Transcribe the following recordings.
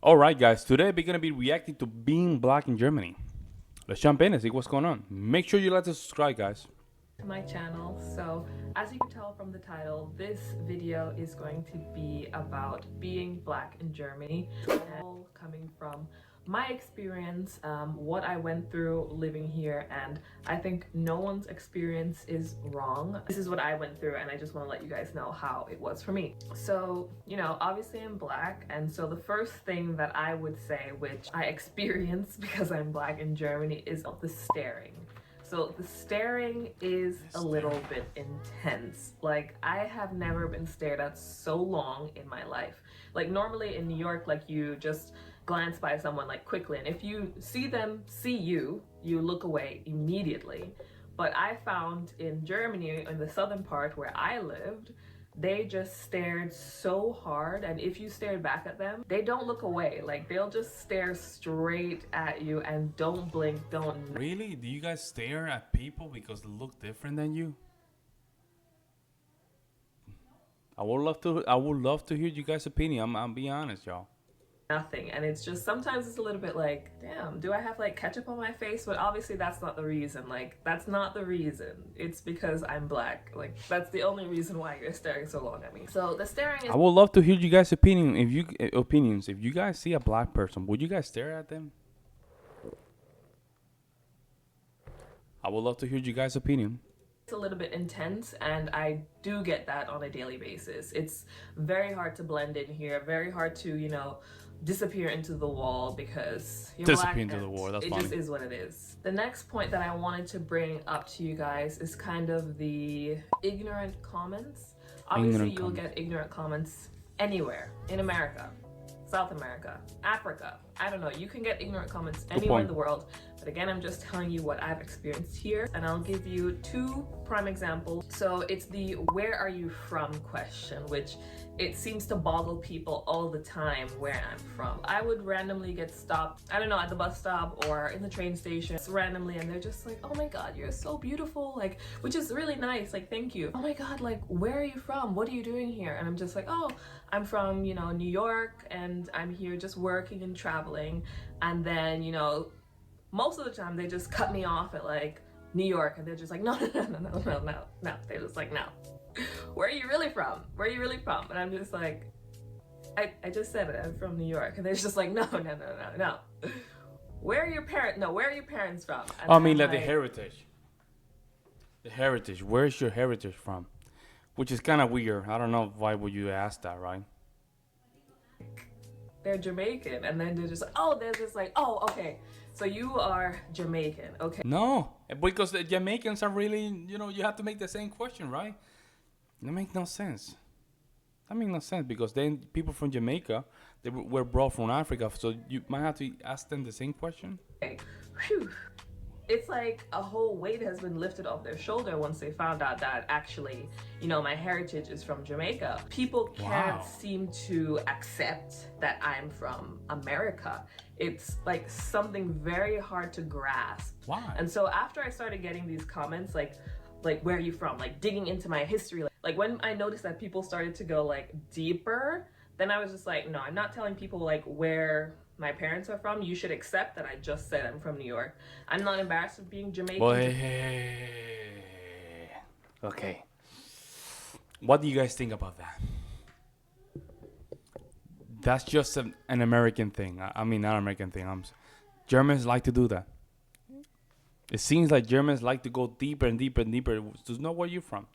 Alright guys, today we're gonna be reacting to being black in Germany. Let's jump in and see what's going on. Make sure you like to subscribe, guys. To my channel. So as you can tell from the title, this video is going to be about being black in Germany, and coming from my experience, what I went through living here, and I think no one's experience is wrong. This is what I went through, and I just want to let you guys know how it was for me. So, obviously I'm black, and so the first thing that I would say, which I experienced because I'm black in Germany, is the staring. So the staring is a little bit intense. Like, I have never been stared at so long in my life. Like, normally in New York, like, you just glance by someone like quickly, and if you see them see you, you look away immediately. But I found in Germany, in the southern part where I lived, they just stared so hard, and if you stared back at them, they don't look away. Like, they'll just stare straight at you and don't blink, don't. Really? Do you guys stare at people because they look different than you? I would love to hear you guys' opinion. I'm being honest, y'all. Nothing. And it's just, sometimes it's a little bit like, damn, do I have like ketchup on my face? But obviously that's not the reason. Like, that's not the reason. It's because I'm black. Like, that's the only reason why you're staring so long at me. So the staring is— I would love to hear you guys' opinion. If you guys see a black person, would you guys stare at them? I would love to hear you guys' opinion. It's a little bit intense, and I do get that on a daily basis. It's very hard to blend in here, very hard to, disappear into the wall because you're black. Disappear into the wall, that's it funny. Just is what it is. The next point that I wanted to bring up to you guys is kind of the ignorant comments. Obviously, you'll get ignorant comments anywhere in America, South America, Africa. I don't know. You can get ignorant comments anywhere in the world. But again, I'm just telling you what I've experienced here. And I'll give you two prime examples. So it's the "where are you from" question, which it seems to boggle people all the time where I'm from. I would randomly get stopped, I don't know, at the bus stop or in the train station randomly, and they're just like, "Oh my God, you're so beautiful," like, which is really nice, like, thank you. "Oh my God, like, where are you from? What are you doing here?" And I'm just like, "Oh, I'm from, New York, and I'm here just working and traveling." And then, most of the time they just cut me off at like New York, and they're just like, no. They're just like, "No. Where are you really from? Where are you really from?" And I'm just like, I just said it, I'm from New York. And they're just like, no. Where are your parents? No, where are your parents from? And I mean, like the heritage. The heritage. Where's your heritage from? Which is kind of weird. I don't know why would you ask that, right? They're Jamaican, and then they're just like, oh, they're just like, "Oh, okay, so you are Jamaican, okay." No, because the Jamaicans are really, you have to make the same question, right? That makes no sense. That makes no sense because then people from Jamaica, they were brought from Africa, so you might have to ask them the same question. Okay. Whew. It's like a whole weight has been lifted off their shoulder once they found out that actually, my heritage is from Jamaica. People can't seem to accept that I'm from America. It's like something very hard to grasp. Why? And so after I started getting these comments, like "where are you from?" like digging into my history, like when I noticed that people started to go like deeper, then I was just like, no, I'm not telling people like where my parents are from. You should accept that I just said I'm from New York. I'm not embarrassed of being Jamaican. Okay. What do you guys think about that? That's just an American thing. I mean, not an American thing. Germans like to do that. It seems like Germans like to go deeper and deeper and deeper to know where you're from.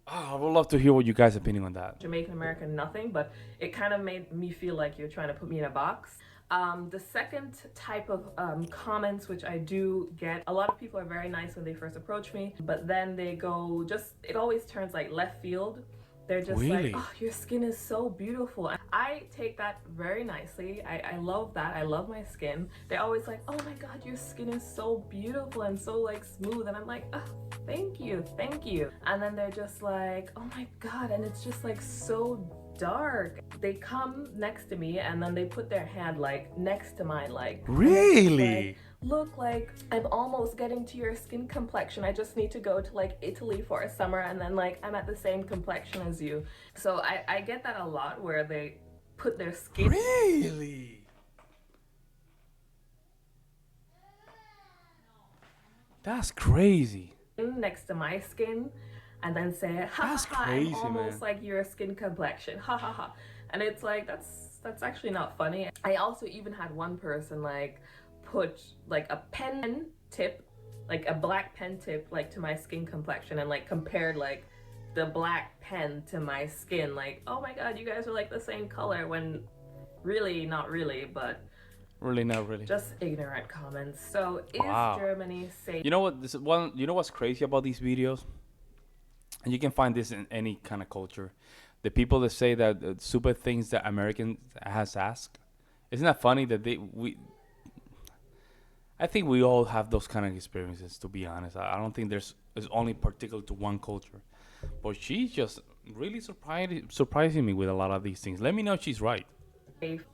Oh, I would love to hear what you guys' opinion on that. Jamaican American, nothing, but it kind of made me feel like you're trying to put me in a box. The second type of comments, which I do get, a lot of people are very nice when they first approach me, but then they go it always turns like left field. They're just Really? like, "Oh, your skin is so beautiful." And I take that very nicely. I love that. I love my skin. They're always like, "Oh my God, your skin is so beautiful and so like smooth." And I'm like, "Oh, thank you. And then they're just like, "Oh my God," and it's just like so dark. They come next to me, and then they put their hand like next to mine, like, really? Like, "Look, like, I'm almost getting to your skin complexion. I just need to go to like Italy for a summer, and then like I'm at the same complexion as you." So I get that a lot, where they put their skin Really? That's crazy. next to my skin and then say, ha That's ha ha, crazy, I'm almost man. like your skin complexion, ha ha ha. And it's like, that's actually not funny. I also even had one person like put like a pen tip, like a black pen tip, like to my skin complexion, and like compared like the black pen to my skin, like, oh my god, you guys are like the same color, when really not really, but Really, not really. just ignorant comments. So is Wow. Germany safe? You know what? This is one. You know what's crazy about these videos? And you can find this in any kind of culture. The people that say that stupid things that Americans has asked. Isn't that funny that we? I think we all have those kind of experiences. To be honest, I don't think it's only particular to one culture. But she's just really surprising me with a lot of these things. Let me know if she's right.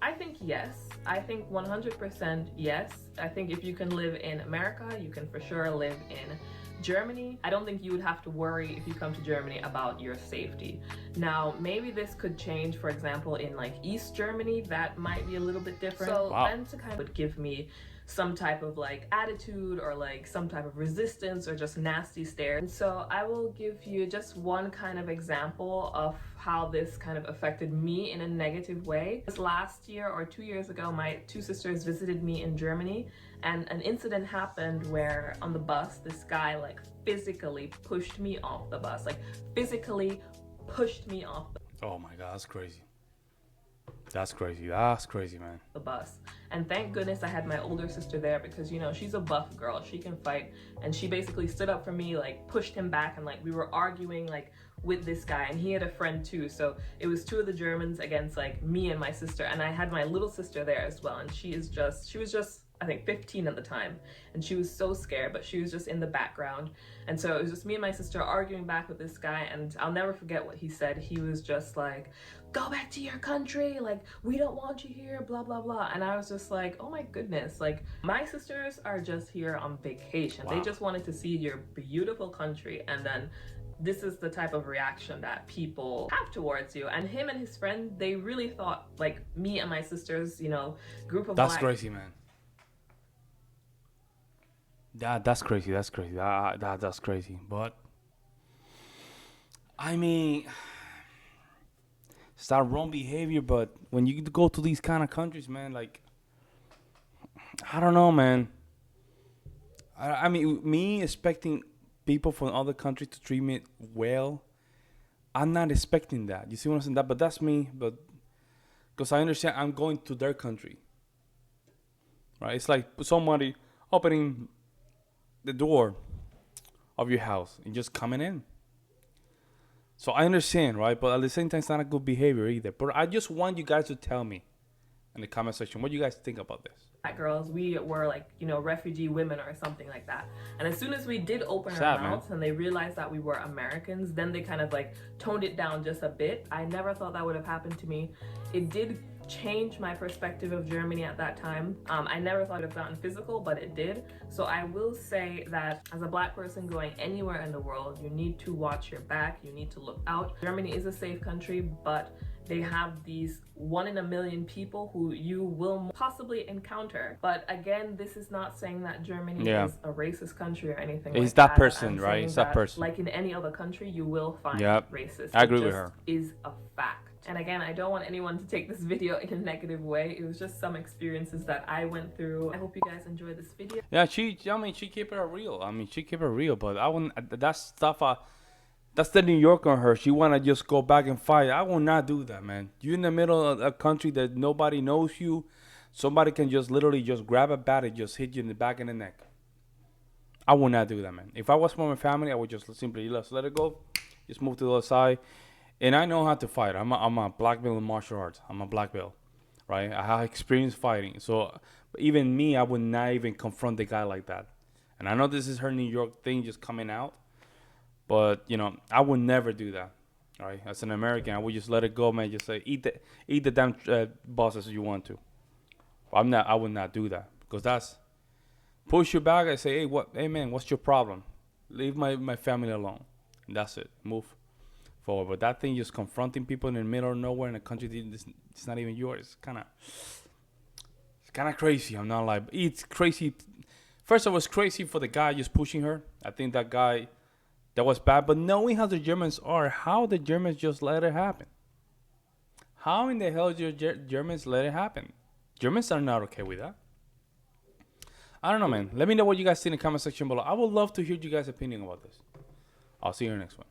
I think yes. I think 100% yes. I think if you can live in America, you can for sure live in Germany. I don't think you would have to worry if you come to Germany about your safety. Now, maybe this could change, for example, in like East Germany, that might be a little bit different. So Wow. then to kind of would give me some type of like attitude or like some type of resistance or just nasty stare. And so I will give you just one kind of example of how this kind of affected me in a negative way. This last year or 2 years ago, my two sisters visited me in Germany, and an incident happened where on the bus, this guy like physically pushed me off the bus, like physically pushed me off Oh my god, that's crazy. That's crazy. That's crazy, man. the bus. And thank goodness I had my older sister there, because you know, she's a buff girl, she can fight, and she basically stood up for me, like pushed him back, and like we were arguing like with this guy, and he had a friend too, so it was two of the Germans against like me and my sister, and I had my little sister there as well, and she was just I think 15 at the time, and she was so scared, but she was just in the background. And so it was just me and my sister arguing back with this guy, and I'll never forget what he said. He was just like, go back to your country, like we don't want you here, blah blah blah. And I was just like, oh my goodness, like my sisters are just here on vacation. Wow. They just wanted to see your beautiful country, and then this is the type of reaction that people have towards you. And him and his friend, they really thought like me and my sisters, you know, group of That's black crazy, man. That's crazy. That's crazy. That's crazy. But I mean, it's not wrong behavior. But when you go to these kind of countries, man, like I don't know, man. I mean, me expecting people from other countries to treat me well, I'm not expecting that. You see what I'm saying? But that's me. But because I understand, I'm going to their country, right? It's like somebody opening the door of your house and just coming in. So I understand, right? But at the same time, it's not a good behavior either. But I just want you guys to tell me in the comment section what you guys think about this. black girls, we were like, you know, refugee women or something like that. And as soon as we did open Sad, our man. mouths and they realized that we were Americans, then they kind of like toned it down just a bit. I never thought that would have happened to me. It did change my perspective of Germany at that time. I never thought it would have gotten physical, but it did. So I will say that as a black person going anywhere in the world, you need to watch your back, you need to look out. Germany is a safe country, but they have these 1 in a million people who you will possibly encounter. But again, this is not saying that Germany is a racist country or anything It's like that that. person, I'm right? saying It's that person. Like in any other country, you will find Yep. racist. I agree It with just her. is a fact. And again, I don't want anyone to take this video in a negative way. It was just some experiences that I went through. I hope you guys enjoyed this video. Yeah, she keep it real. I mean, she keep it real. But I wouldn't. That stuff. That's the New York on her. She wanna just go back and fight. I will not do that, man. You in the middle of a country that nobody knows you. Somebody can just literally just grab a bat and just hit you in the back of the neck. I will not do that, man. If I was from my family, I would just simply let it go. Just move to the other side. And I know how to fight. I'm a black belt in martial arts. I'm a black belt, right? I have experience fighting. So even me, I would not even confront the guy like that. And I know this is her New York thing just coming out. But, you know, I would never do that, right? As an American, I would just let it go, man. Just say, eat the damn bosses you want to. I would not do that. Because that's, push you back and say, hey, man, what's your problem? Leave my family alone. And that's it. Move forward. But that thing just confronting people in the middle of nowhere in a country it's not even yours. It's kind of crazy. I'm not like it's crazy. First, it was crazy for the guy just pushing her. I think that guy that was bad. But knowing how the Germans are, how the Germans just let it happen. How in the hell did Germans let it happen? Germans are not okay with that. I don't know, man. Let me know what you guys think in the comment section below. I would love to hear you guys' opinion about this. I'll see you in the next one.